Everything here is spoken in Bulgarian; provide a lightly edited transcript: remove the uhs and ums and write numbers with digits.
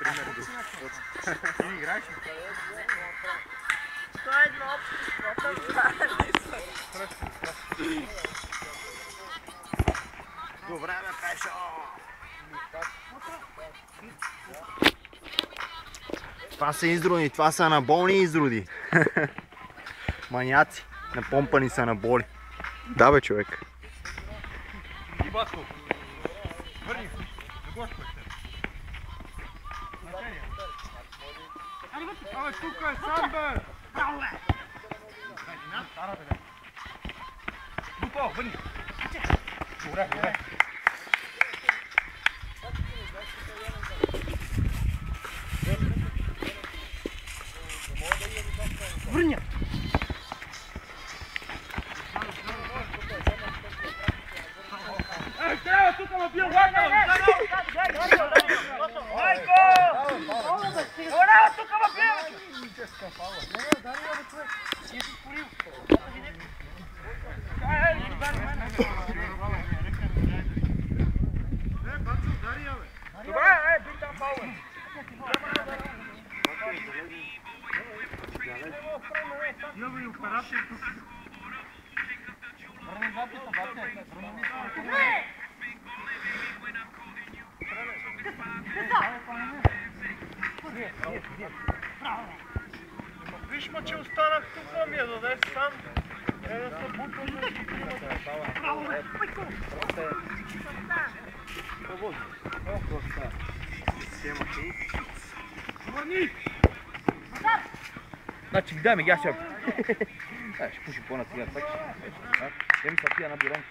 пример. Ти не играеш ли? Това е едно общо. Добре, бе, Пешо! Това са изруди, това са анаболни изруди. Маняци, напомпани са на боли. Да, бе, човек. И Батко, върни, не го спрете. Абе, тук е сам, бе! Браво, бе! Стара, бе, Лупо, върни! Добре, добре. Върня! Трябва тук ме бил върнал! Майко! Оля, тук ме бил! Добре, бих там фаула! Имаме и операция тук. Виж ма, че останах тук, ми я дадеш сам. Е да се бутвам да си тримата. Браво, бе! Свободно. Колко остава? Сема хей. Върни! Значи, дай ми, аз ще пуши по-на сега. Еми са тия на бюрон.